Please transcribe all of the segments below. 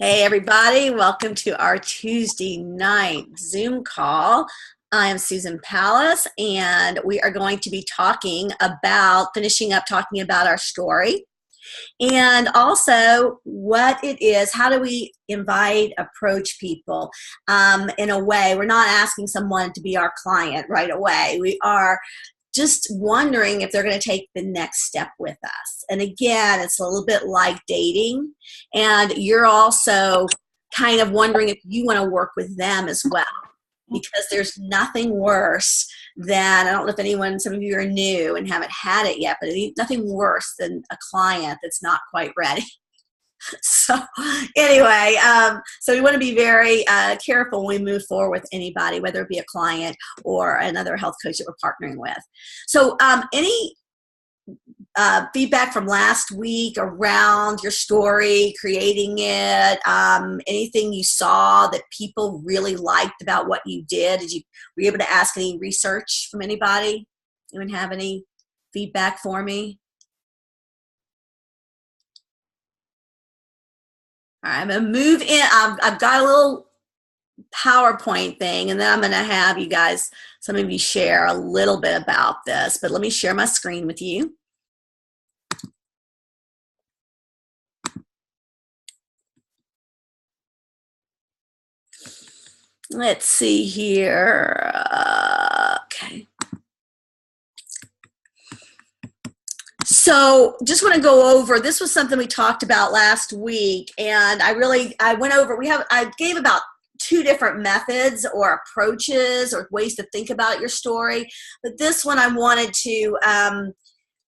Hey, everybody, welcome to our Tuesday night Zoom call. I am Susan Pallas, and we are going to be finishing up talking about our story and also what it is. How do we approach people in a way? We're not asking someone to be our client right away. We are just wondering if they're going to take the next step with us. And again, it's a little bit like dating, and you're also kind of wondering if you want to work with them as well, because there's nothing worse than, I don't know if some of you are new and haven't had it yet, but nothing worse than a client that's not quite ready. So anyway, so we want to be very careful when we move forward with anybody, whether it be a client or another health coach that we're partnering with. So any feedback from last week around your story, creating it, anything you saw that people really liked about what you did? Were you able to ask any research from anybody? Anyone have any feedback for me? All right, I'm going to move in. I've got a little PowerPoint thing, and then I'm going to have you guys, some of you, share a little bit about this. But let me share my screen with you. Let's see here. Okay. So just want to go over, this was something we talked about last week, and I went over, I gave about 2 different methods or approaches or ways to think about your story. But this one I wanted to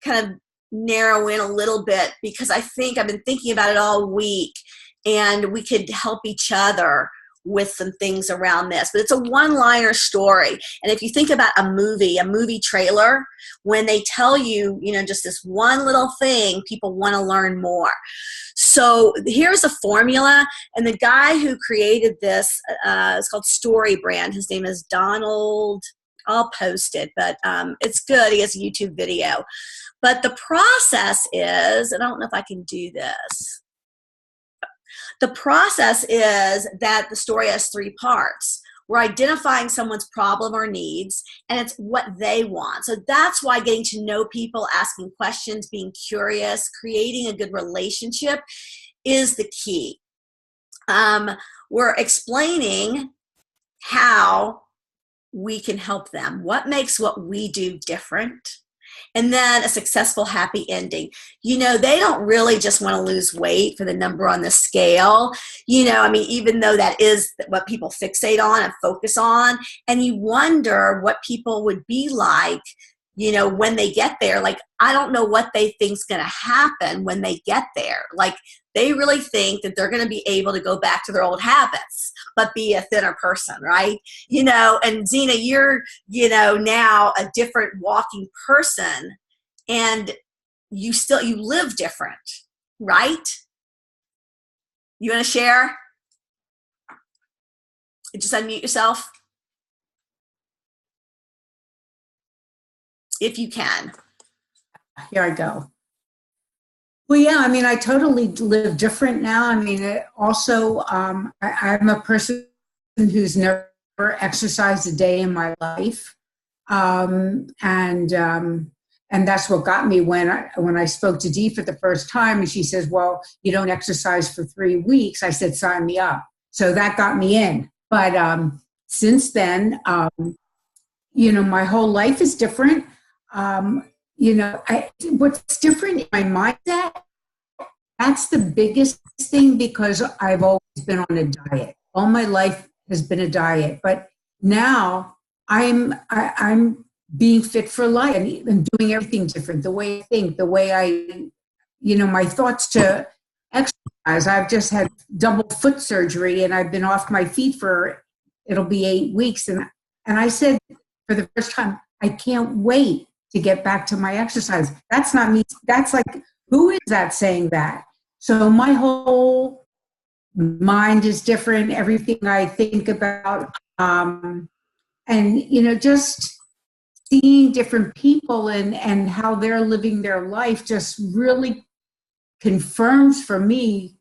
kind of narrow in a little bit, because I think I've been thinking about it all week, and we could help each other with some things around this. But it's a one-liner story. And if you think about a movie trailer, when they tell you, just this one little thing, people want to learn more. So here's a formula, and the guy who created this is called StoryBrand. His name is Donald. I'll post it, but it's good. He has a YouTube video. But the process is, and I don't know if I can do this. The process is that the story has 3 parts. We're identifying someone's problem or needs, and it's what they want. So that's why getting to know people, asking questions, being curious, creating a good relationship is the key. We're explaining how we can help them, what makes what we do different, and then a successful, happy ending. They don't really just want to lose weight for the number on the scale. Even though that is what people fixate on and focus on, and you wonder what people would be like, when they get there. Like, I don't know what they think's going to happen when they get there. Like, they really think that they're going to be able to go back to their old habits, but be a thinner person, right? And Zena, you're, now a different walking person, and you live different, right? You want to share? Just unmute yourself, if you can. Here I go. Well, yeah, I totally live different now. Also, I'm a person who's never exercised a day in my life. And that's what got me when I spoke to Dee for the first time, and she says, well, you don't exercise for 3 weeks. I said, sign me up. So that got me in. But since then, my whole life is different. What's different in my mindset, that's the biggest thing, because I've always been on a diet. All my life has been a diet, but now I'm being fit for life and doing everything different. The way I think, the way I, my thoughts to exercise. I've just had double foot surgery, and I've been off my feet it'll be 8 weeks. And I said for the first time, I can't wait to get back to my exercise. That's not me. That's like, who is that saying that? So my whole mind is different. Everything I think about, and just seeing different people and how they're living their life just really confirms for me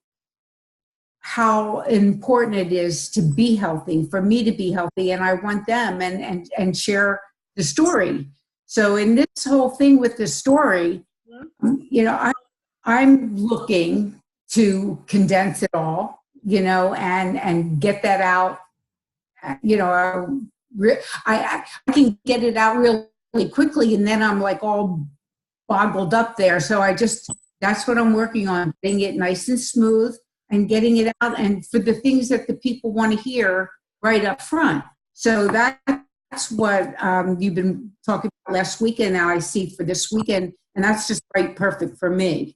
how important it is to be healthy, for me to be healthy, and I want them and share the story. So in this whole thing with the story, I'm looking to condense it all, and get that out. I can get it out really quickly, and then I'm like all boggled up there. So that's what I'm working on, getting it nice and smooth and getting it out, and for the things that the people want to hear right up front. So that's what you've been talking about last weekend. Now I see for this weekend, and that's just right perfect for me.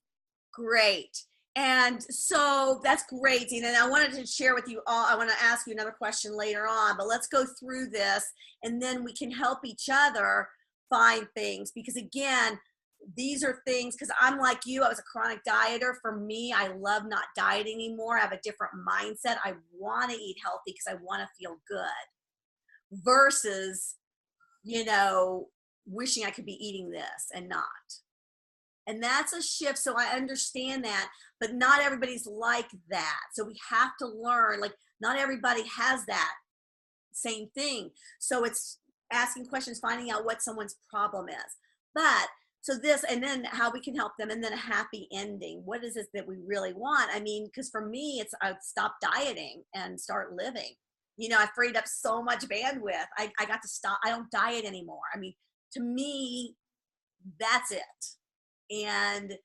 Great. And so that's great, Dina. And I wanted to share with you all, I want to ask you another question later on, but let's go through this and then we can help each other find things. Because again, these are things, because I'm like you, I was a chronic dieter. For me, I love not dieting anymore. I have a different mindset. I want to eat healthy because I want to feel good versus, wishing I could be eating this and not. And that's a shift. So I understand that, but not everybody's like that. So we have to learn, like, not everybody has that same thing. So it's asking questions, finding out what someone's problem is. But so this, and then how we can help them, and then a happy ending. What is it that we really want? I mean, because for me, I'd stop dieting and start living. I freed up so much bandwidth. I got to stop. I don't diet anymore. I mean, to me, that's it. And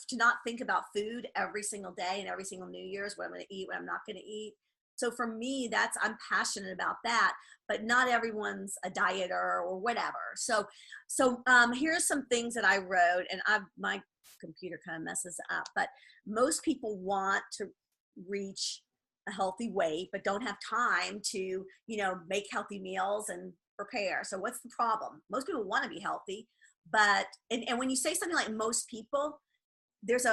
to not think about food every single day and every single New Year's, what I'm going to eat, what I'm not going to eat. So for me, I'm passionate about that, but not everyone's a dieter or whatever. So here's some things that I wrote, and my computer kind of messes up, but most people want to reach a healthy weight, but don't have time to, make healthy meals and prepare. So what's the problem? Most people want to be healthy, but, and when you say something like most people, there's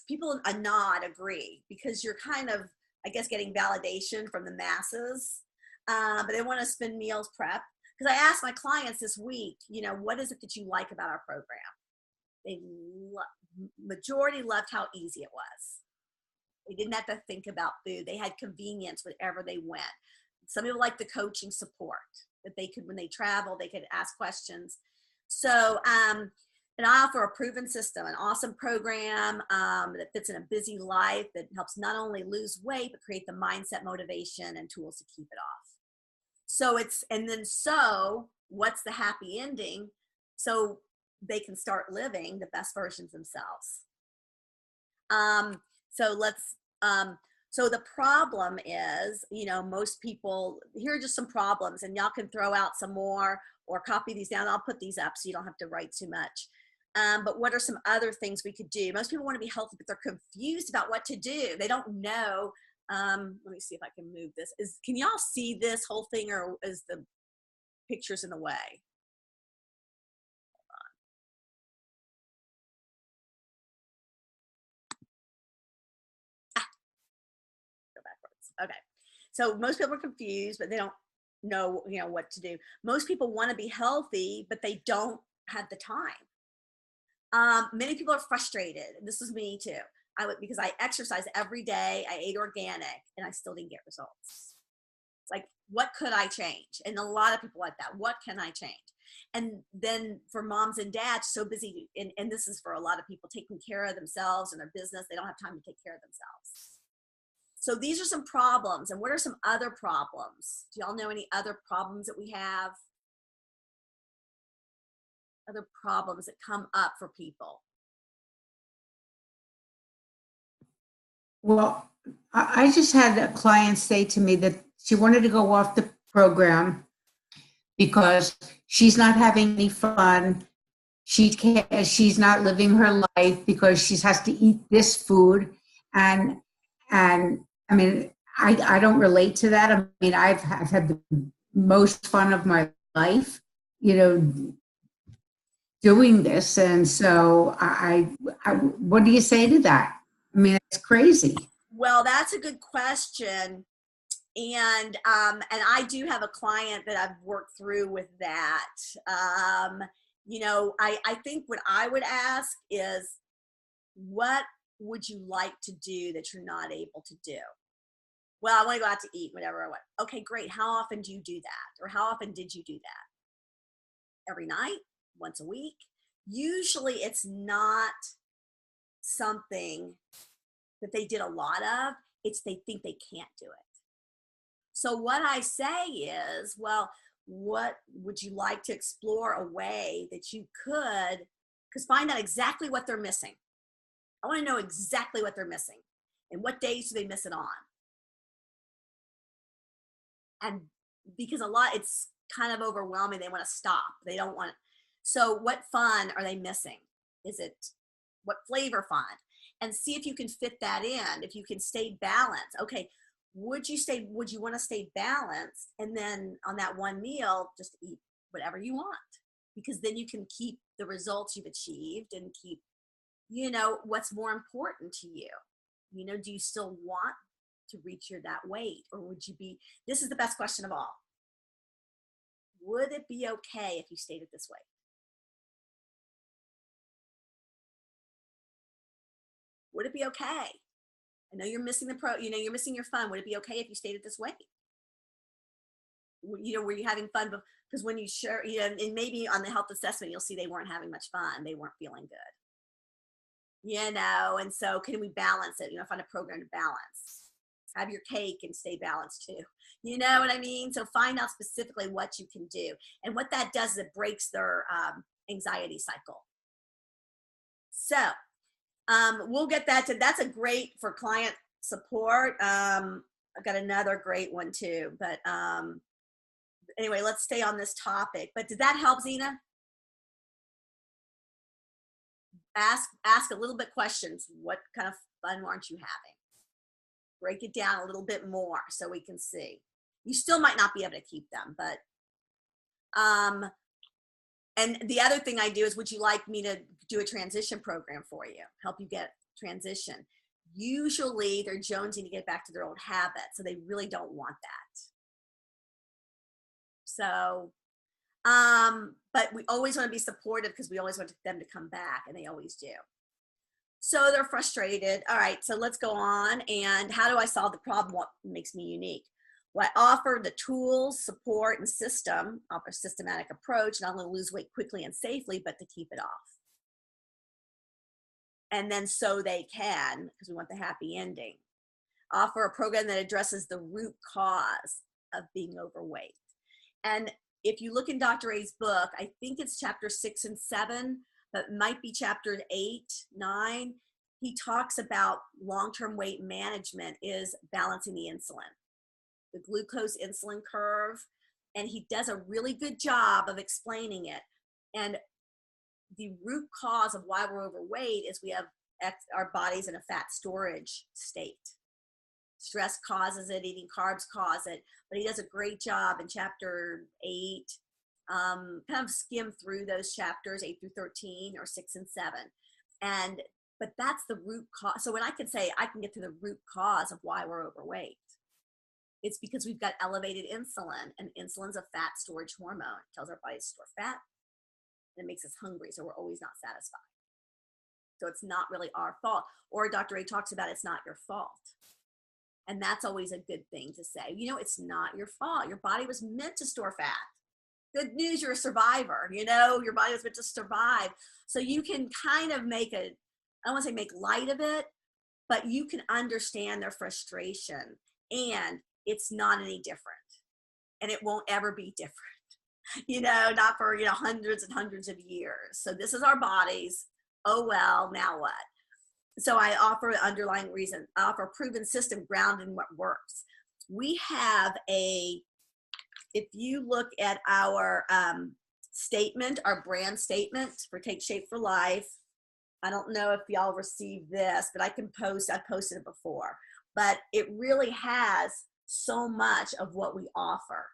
people a nod agree, because you're kind of, I guess, getting validation from the masses, but they want to spend meals prep. Because I asked my clients this week, what is it that you like about our program? Majority loved how easy it was. They didn't have to think about food. They had convenience wherever they went. Some people like the coaching support, that they could, when they travel, they could ask questions. So, and I offer a proven system, an awesome program that fits in a busy life, that helps not only lose weight, but create the mindset, motivation, and tools to keep it off. So what's the happy ending? So they can start living the best versions themselves. So the problem is, most people, here are just some problems, and y'all can throw out some more or copy these down. I'll put these up so you don't have to write too much. But what are some other things we could do? Most people want to be healthy, but they're confused about what to do. They don't know. Let me see if I can move this. Can y'all see this whole thing, or is the pictures in the way? Go backwards. Okay. So most people are confused, but they don't know, what to do. Most people want to be healthy, but they don't have the time. Many people are frustrated. This is me too. Because I exercise every day, I ate organic, and I still didn't get results. It's like, what could I change? And a lot of people like that. What can I change? And then for moms and dads, so busy, and this is for a lot of people, taking care of themselves and their business, they don't have time to take care of themselves. So these are some problems. And what are some other problems? Do y'all know any other problems that we have? Other problems that come up for people? Well, I just had a client say to me that she wanted to go off the program because she's not having any fun. She's not living her life because she has to eat this food. And I mean, I don't relate to that. I mean, I've had the most fun of my life, doing this. And so what do you say to that? I mean, it's crazy. Well, that's a good question. And I do have a client that I've worked through with that. I think what I would ask is, what would you like to do that you're not able to do? Well, I want to go out to eat, whatever I want. Okay, great. How often do you do that? Or how often did you do that? Every night? Once a week? Usually it's not something that they did a lot of. It's they think they can't do it. So what I say is, well, what would you like to explore a way that you could, because find out exactly what they're missing. I want to know exactly what they're missing and what days do they miss it on. And because a lot, it's kind of overwhelming. They want to stop. They don't want. So what fun are they missing? Is it what flavor fun? And see if you can fit that in. If you can stay balanced. Okay, would you want to stay balanced? And then on that one meal, just eat whatever you want, because then you can keep the results you've achieved and keep, what's more important to you. Do you still want to reach that weight, or would you be, this is the best question of all. Would it be okay if you stayed at this weight? Would it be okay? I know you're missing you're missing your fun. Would it be okay if you stayed at this weight? Were you having fun? Because when you share, and maybe on the health assessment, you'll see they weren't having much fun. They weren't feeling good. And so can we balance it? Find a program to balance. Have your cake and stay balanced too. You know what I mean? So find out specifically what you can do. And what that does is it breaks their anxiety cycle. So we'll get that's a great for client support. I've got another great one too. But anyway, let's stay on this topic. But did that help, Zena? Ask a little bit questions. What kind of fun aren't you having? Break it down a little bit more so we can see. You still might not be able to keep them, but and the other thing I do is, would you like me to do a transition program for you, help you get transition? Usually they're jonesing to get back to their old habits, so they really don't want that. So but we always want to be supportive because we always want them to come back, and they always do. So they're frustrated. All right, so let's go on. And how do I solve the problem? What makes me unique? Well, I offer the tools, support, and offer a systematic approach, not only to lose weight quickly and safely, but to keep it off. And then so they can, because we want the happy ending. Offer a program that addresses the root cause of being overweight. And if you look in Dr. A's book, I think it's chapter 6 and 7, but might be chapter 8, 9. He talks about long-term weight management is balancing the insulin, the glucose insulin curve. And he does a really good job of explaining it. And the root cause of why we're overweight is we have our bodies in a fat storage state. Stress causes it, eating carbs cause it, but he does a great job in chapter 8, kind of skim through those chapters 8 through 13 or 6 and 7. But that's the root cause. So when I can say I can get to the root cause of why we're overweight, it's because we've got elevated insulin, and insulin's a fat storage hormone. It tells our body to store fat, and it makes us hungry, so we're always not satisfied. So it's not really our fault. Or Dr. A talks about it's not your fault. And that's always a good thing to say. It's not your fault. Your body was meant to store fat. Good news, you're a survivor. Your body was meant to survive. So you can kind of I don't want to say make light of it, but you can understand their frustration. And it's not any different. And it won't ever be different. Not for, hundreds and hundreds of years. So this is our bodies. Oh, well, now what? So I offer an underlying reason. I offer a proven system grounded in what works. We have if you look at our statement, our brand statement for Take Shape for Life, I don't know if y'all received this, but I've posted it before, but it really has so much of what we offer.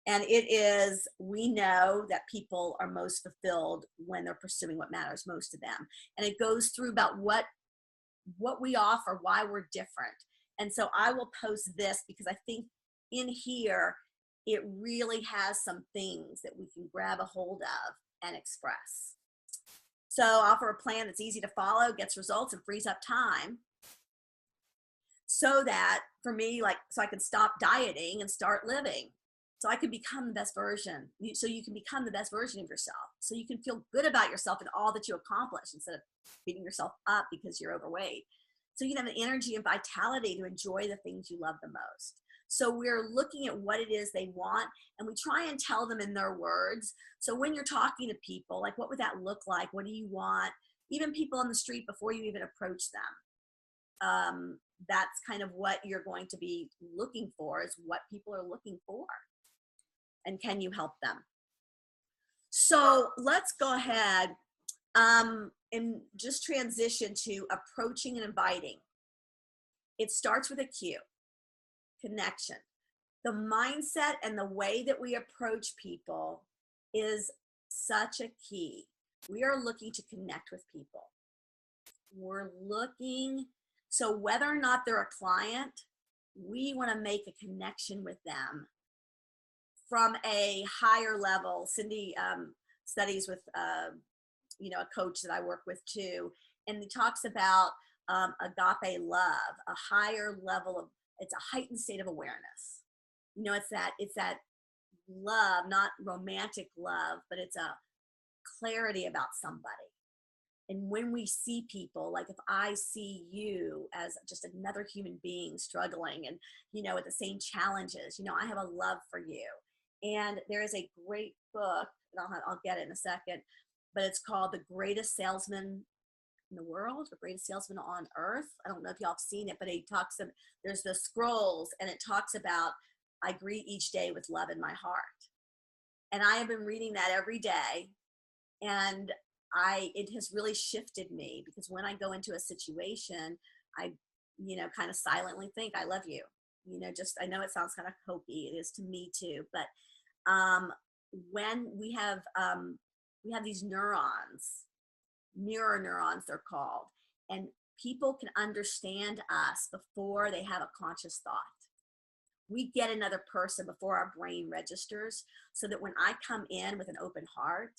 And it is, we know that people are most fulfilled when they're pursuing what matters most to them. And it goes through about what we offer, why we're different. And so I will post this because I think in here, it really has some things that we can grab a hold of and express. So offer a plan that's easy to follow, gets results, and frees up time so that for me, like, so I can stop dieting and start living. So I can become the best version. So you can become the best version of yourself. So you can feel good about yourself and all that you accomplish instead of beating yourself up because you're overweight. So you can have the energy and vitality to enjoy the things you love the most. So we're looking at what it is they want, and we try and tell them in their words. So when you're talking to people, like, what would that look like? What do you want? Even people on the street, before you even approach them, that's kind of what you're going to be looking for, is what people are looking for. And can you help them? So let's go ahead and just transition to approaching and inviting. It starts with a cue, connection. The mindset and the way that we approach people is such a key. We are looking to connect with people. We're looking, so whether or not they're a client, we want to make a connection with them from a higher level. Cindy studies with a coach that I work with too, and he talks about agape love, a higher level of, it's a heightened state of awareness. It's that love, not romantic love, but it's a clarity about somebody. And when we see people, like if I see you as just another human being struggling and, with the same challenges, I have a love for you. And there is a great book, and I'll get it in a second, but it's called The Greatest Salesman in the World, The Greatest Salesman on Earth. I don't know if y'all have seen it, but there's the scrolls, and it talks about, I greet each day with love in my heart. And I have been reading that every day, and it has really shifted me, because when I go into a situation, I, kind of silently think, I love you. I know it sounds kind of hokey. It is to me too. But when we have these neurons, mirror neurons, they're called, and people can understand us before they have a conscious thought. We get another person before our brain registers, so that when I come in with an open heart,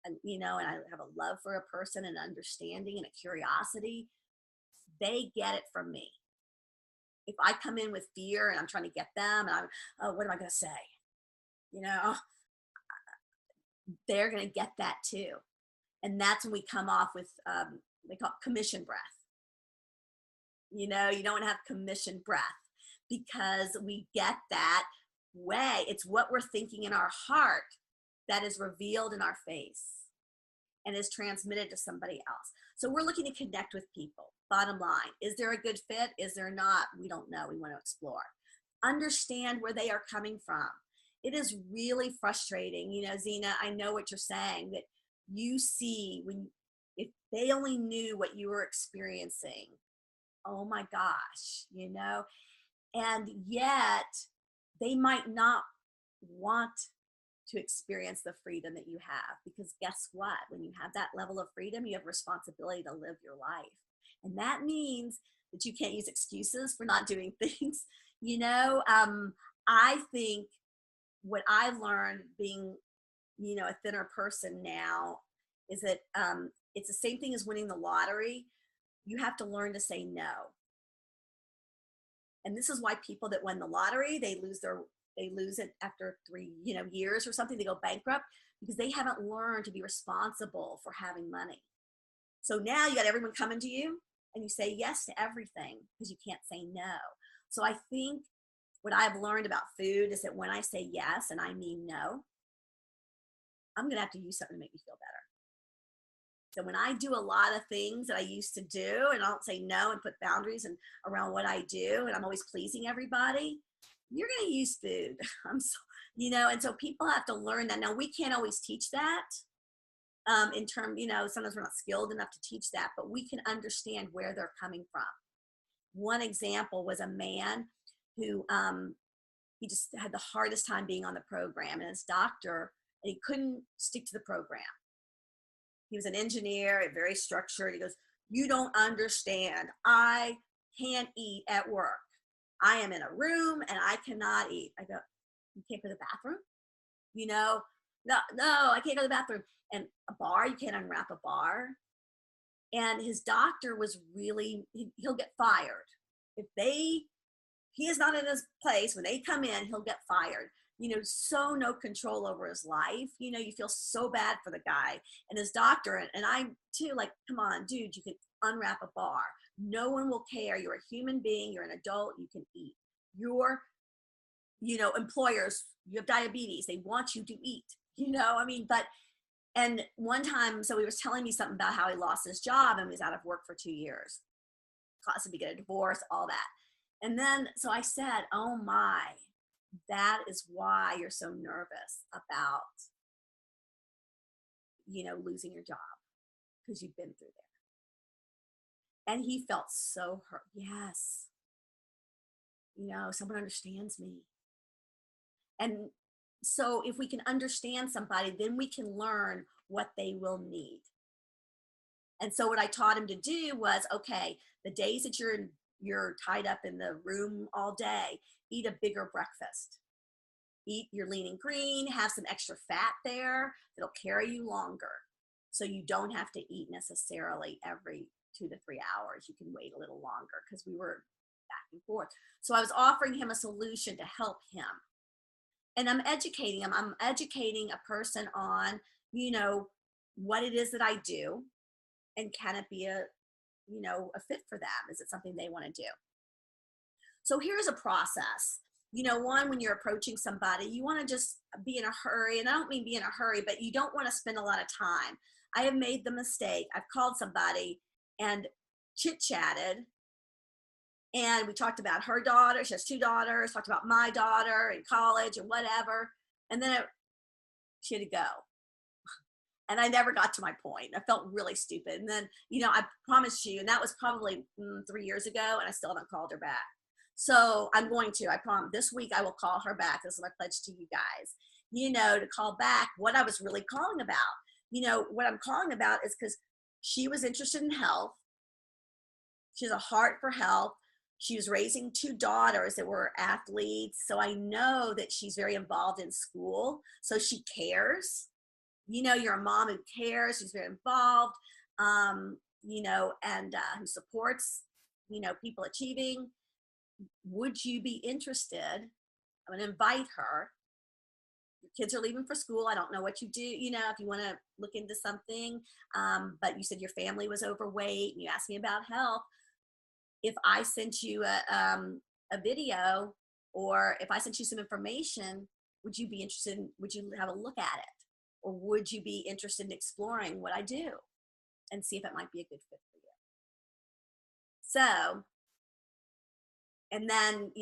and and I have a love for a person, and understanding and a curiosity, they get it from me. If I come in with fear and I'm trying to get them, and what am I going to say? They're going to get that too. And that's when we come off with, they call it commission breath. You don't want to have commission breath, because we get that way. It's what we're thinking in our heart that is revealed in our face and is transmitted to somebody else. So we're looking to connect with people. Bottom line, is there a good fit? Is there not? We don't know. We want to explore. Understand where they are coming from. It is really frustrating. Zena, I know what you're saying, that you see if they only knew what you were experiencing, oh my gosh, and yet they might not want to experience the freedom that you have, because guess what? When you have that level of freedom, you have responsibility to live your life. And that means that you can't use excuses for not doing things. I think what I've learned being, a thinner person now, is that it's the same thing as winning the lottery. You have to learn to say no. And this is why people that win the lottery, they lose it after 3 years or something. They go bankrupt, because they haven't learned to be responsible for having money. So now you got everyone coming to you, and you say yes to everything because you can't say no. So I think what I've learned about food is that when I say yes and I mean no, I'm going to have to use something to make me feel better. So when I do a lot of things that I used to do, and I don't say no and put boundaries around what I do, and I'm always pleasing everybody, you're going to use food. And so people have to learn that. Now, we can't always teach that in terms, sometimes we're not skilled enough to teach that, but we can understand where they're coming from. One example was a man who he just had the hardest time being on the program, and his doctor, and he couldn't stick to the program. He was an engineer, very structured. He goes, "You don't understand. I can't eat at work. I am in a room and I cannot eat." I go, "You can't go to the bathroom?" No, no, I can't go to the bathroom. And a bar, you can't unwrap a bar. And his doctor was really, he'll get fired. If he is not in his place, when they come in, he'll get fired. So no control over his life. You feel so bad for the guy and his doctor. And I too, like, come on, dude, you can unwrap a bar. No one will care. You're a human being. You're an adult. You can eat. Your, employers, you have diabetes. They want you to eat, but, and one time, so he was telling me something about how he lost his job and was out of work for 2 years. Caused him to get a divorce, all that. And then, so I said, oh my, that is why you're so nervous about, losing your job, because you've been through there. And he felt so hurt. Yes. Someone understands me. And so if we can understand somebody, then we can learn what they will need. And so what I taught him to do was, okay, the days that you're tied up in the room all day, eat a bigger breakfast. Eat your lean and green, have some extra fat there that'll carry you longer. So you don't have to eat necessarily every 2 to 3 hours. You can wait a little longer, because we were back and forth. So I was offering him a solution to help him. And I'm educating him. I'm educating a person on, what it is that I do, and can it be a fit for them? Is it something they want to do? So here's a process. One, when you're approaching somebody, you want to just be in a hurry. And I don't mean be in a hurry, but you don't want to spend a lot of time. I have made the mistake. I've called somebody and chit-chatted, and we talked about her daughter. She has 2 daughters, talked about my daughter in college and whatever. And then she had to go. And I never got to my point. I felt really stupid. And then, I promised you, and that was probably 3 years ago, and I still haven't called her back. So I'm going to, I promise, this week I will call her back. This is my pledge to you guys, to call back what I was really calling about. What I'm calling about is because she was interested in health. She has a heart for health. She was raising 2 daughters that were athletes. So I know that she's very involved in school. So she cares. You're a mom who cares. She's very involved, and who supports, people achieving. Would you be interested? I'm going to invite her. Your kids are leaving for school. I don't know what you do, if you want to look into something. But you said your family was overweight, and you asked me about health. If I sent you a video, or if I sent you some information, would you be interested would you have a look at it? Or would you be interested in exploring what I do and see if it might be a good fit for you? So, and then,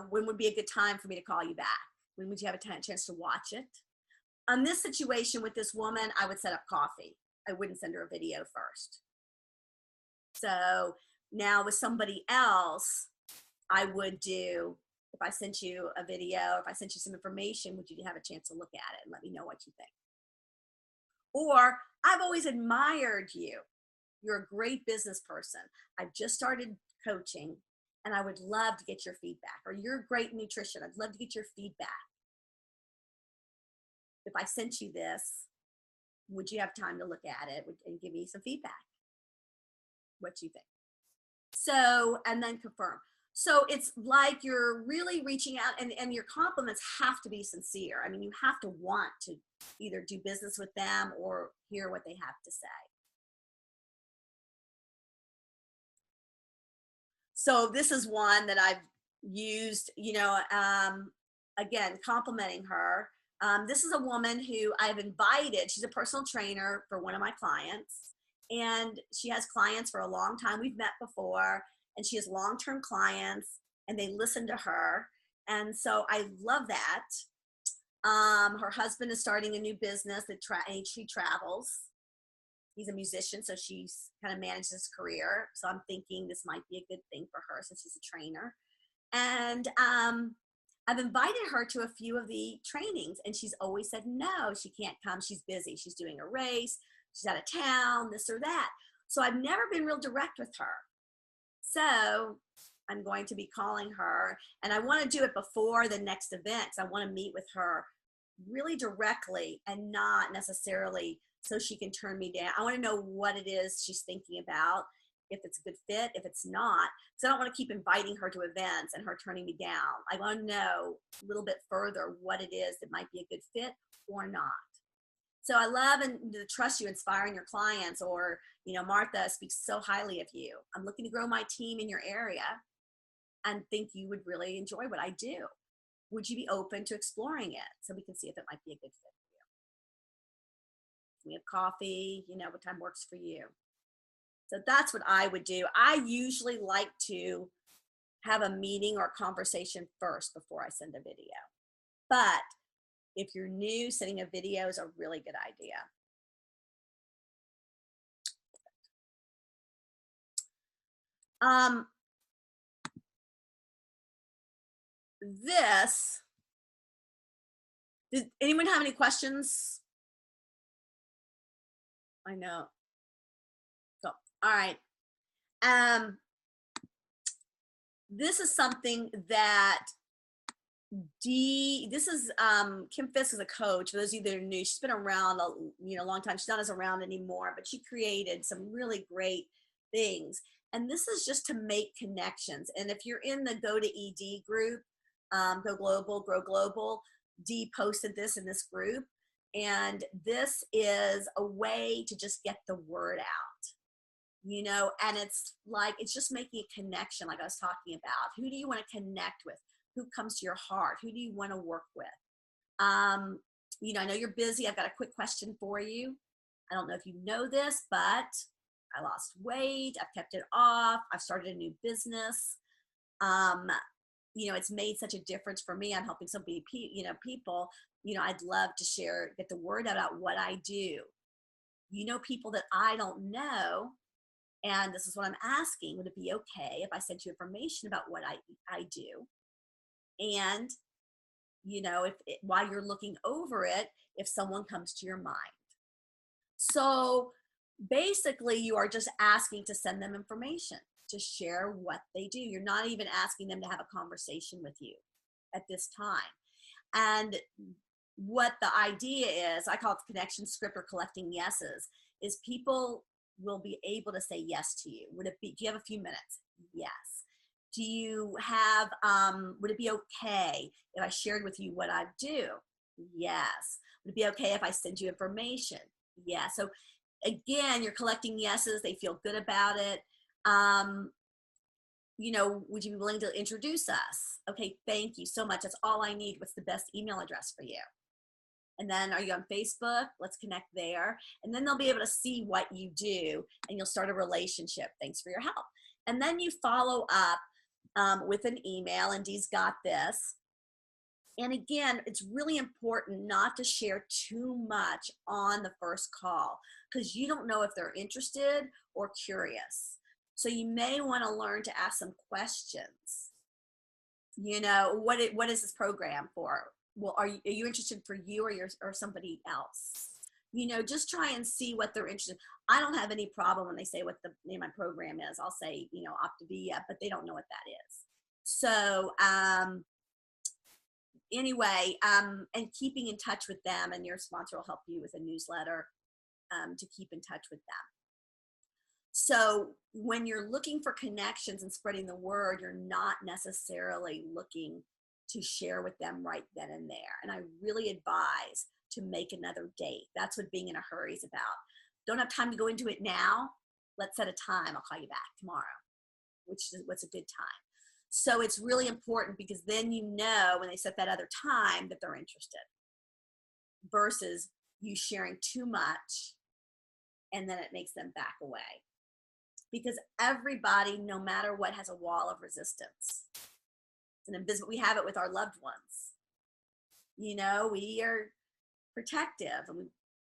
when would be a good time for me to call you back? When would you have a chance to watch it? On this situation with this woman, I would set up coffee. I wouldn't send her a video first. So now with somebody else, I would do, if I sent you a video, if I sent you some information, would you have a chance to look at it and let me know what you think? Or, I've always admired you. You're a great business person. I've just started coaching, and I would love to get your feedback. Or, you're great in nutrition. I'd love to get your feedback. If I sent you this, would you have time to look at it and give me some feedback? What do you think? So, and then confirm. So it's like you're really reaching out, and your compliments have to be sincere. I mean, you have to want to either do business with them or hear what they have to say. So this is one that I've used, again, complimenting her. This is a woman who I've invited. She's a personal trainer for one of my clients, and she has clients for a long time. We've met before, and she has long-term clients, and they listen to her. And so I love that. Her husband is starting a new business that she travels. He's a musician, so she's kind of managed his career. So I'm thinking this might be a good thing for her since she's a trainer. And I've invited her to a few of the trainings, and she's always said no, she can't come. She's busy. She's doing a race. She's out of town, this or that. So I've never been real direct with her. So I'm going to be calling her, and I want to do it before the next event, because I want to meet with her really directly and not necessarily so she can turn me down. I want to know what it is she's thinking about, if it's a good fit, if it's not. So I don't want to keep inviting her to events and her turning me down. I want to know a little bit further what it is that might be a good fit or not. So I love and the trust you inspire in your clients, or, Martha speaks so highly of you. I'm looking to grow my team in your area and think you would really enjoy what I do. Would you be open to exploring it so we can see if it might be a good fit for you? We have coffee, what time works for you. So that's what I would do. I usually like to have a meeting or a conversation first before I send a video. But if you're new, sending a video is a really good idea. Did anyone have any questions? I know. So, all right. This is something that this is Kim Fisk is a coach. For those of you that are new, she's been around a long time. She's not as around anymore, but she created some really great things. And this is just to make connections. And if you're in the Go to ED group, Go Global, Grow Global, Dee posted this in this group. And this is a way to just get the word out, and it's just making a connection, like I was talking about. Who do you want to connect with? Who comes to your heart? Who do you want to work with? I know you're busy. I've got a quick question for you. I don't know if you know this, but I lost weight. I've kept it off. I've started a new business. It's made such a difference for me. I'm helping so many people. I'd love to get the word out about what I do. People that I don't know, and this is what I'm asking. Would it be okay if I sent you information about what I do? And, while you're looking over it, if someone comes to your mind. So basically, you are just asking to send them information, to share what they do. You're not even asking them to have a conversation with you at this time. And what the idea is, I call it the connection script, or collecting yeses, is people will be able to say yes to you. Do you have a few minutes? Yes. Do you have, would it be okay if I shared with you what I do? Yes. Would it be okay if I send you information? Yes. So again, you're collecting yeses. They feel good about it. Would you be willing to introduce us? Okay, thank you so much. That's all I need. What's the best email address for you? And then, are you on Facebook? Let's connect there. And then they'll be able to see what you do, and you'll start a relationship. Thanks for your help. And then you follow up with an email, and Dee's got this. And again, it's really important not to share too much on the first call, because you don't know if they're interested or curious. So you may want to learn to ask some questions. What is this program for? Well, are you interested for you or somebody else? Just try and see what they're interested in. I don't have any problem when they say what the name of my program is. I'll say, Optavia, but they don't know what that is. So anyway, and keeping in touch with them, and your sponsor will help you with a newsletter to keep in touch with them. So when you're looking for connections and spreading the word, you're not necessarily looking to share with them right then and there. And I really advise to make another date. That's what being in a hurry is about. Don't have time to go into it now. Let's set a time. I'll call you back tomorrow, what's a good time. So it's really important, because then when they set that other time that they're interested, versus you sharing too much and then it makes them back away. Because everybody, no matter what, has a wall of resistance. It's an invisible. We have it with our loved ones. We are protective,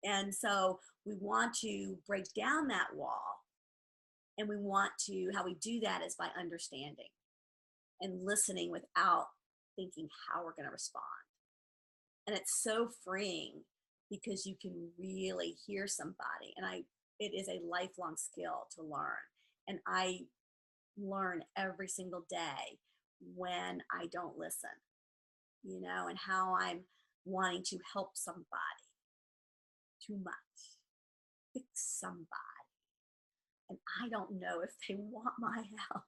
and so we want to break down that wall. And how we do that is by understanding and listening without thinking how we're going to respond. And it's so freeing, because you can really hear somebody. And it is a lifelong skill to learn. And I learn every single day when I don't listen, and how I'm wanting to help somebody too much, fix somebody. And I don't know if they want my help.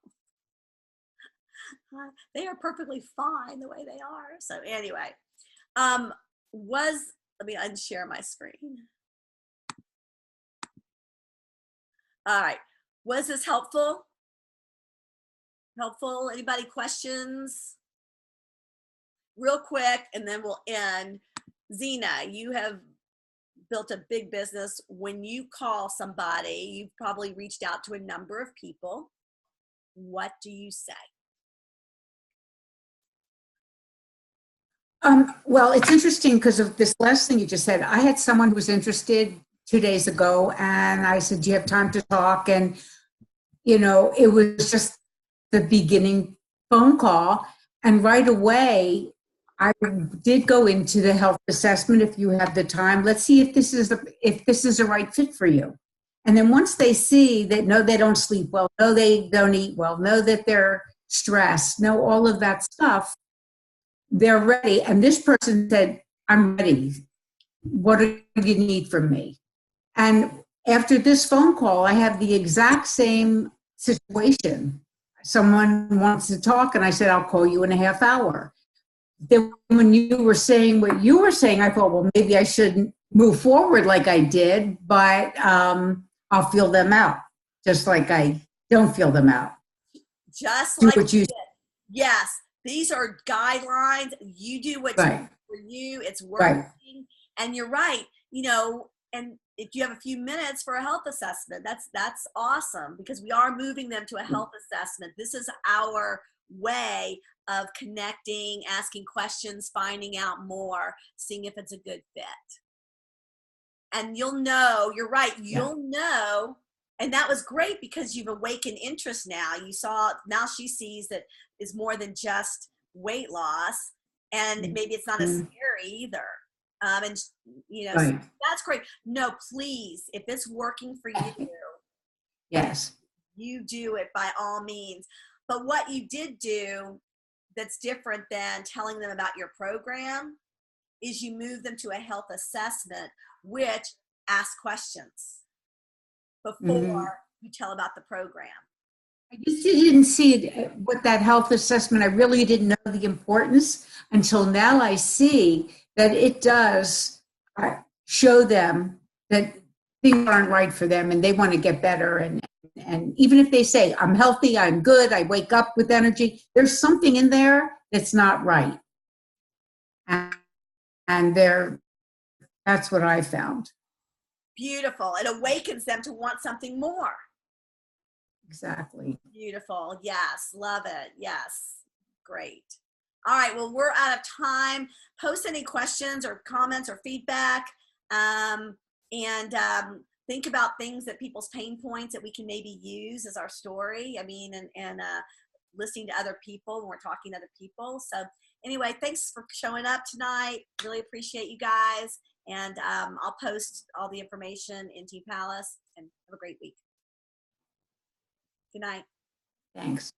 They are perfectly fine the way they are. So anyway, let me unshare my screen. All right. Was this helpful? Helpful? Anybody questions? Real quick, and then we'll end. Zena, you have built a big business. When you call somebody, you've probably reached out to a number of people. What do you say? Well, it's interesting because of this last thing you just said. I had someone who was interested 2 days ago, and I said, do you have time to talk? And, it was just the beginning phone call. And right away, I did go into the health assessment. If you have the time, let's see if this is a right fit for you. And then once they see that, no, they don't sleep well, no, they don't eat well, no, that they're stressed, no, all of that stuff, they're ready. And this person said, I'm ready. What do you need from me? And after this phone call, I have the exact same situation. Someone wants to talk, and I said, I'll call you in a half hour. Then when you were saying what you were saying, I thought, well, maybe I shouldn't move forward like I did, but I'll feel them out, just like I don't feel them out. Just like you did. Yes. These are guidelines. You do what's right for you. It's working. Right. And you're right. And if you have a few minutes for a health assessment, that's awesome, because we are moving them to a health assessment. This is our way of connecting, asking questions, finding out more, seeing if it's a good fit. And you'll know, you're right, you'll know. And that was great because you've awakened interest now. Now she sees that is more than just weight loss, and maybe it's not as scary either. Right. So that's great. No, please, if it's working for you, yes, you do it by all means. But what you did do that's different than telling them about your program is you move them to a health assessment, which asks questions before you tell about the program. I just didn't see it with that health assessment. I really didn't know the importance until now. I see that it does show them that things aren't right for them and they want to get better. And even if they say, I'm healthy, I'm good, I wake up with energy, there's something in there that's not right. And that's what I found. Beautiful. It awakens them to want something more. Exactly. Beautiful. Yes. Love it. Yes. Great. All right. Well, we're out of time. Post any questions or comments or feedback. Think about things that people's pain points that we can maybe use as our story. I mean, and listening to other people when we're talking to other people. So anyway, thanks for showing up tonight. Really appreciate you guys. And I'll post all the information in Team Palace, and have a great week. Good night. Thanks.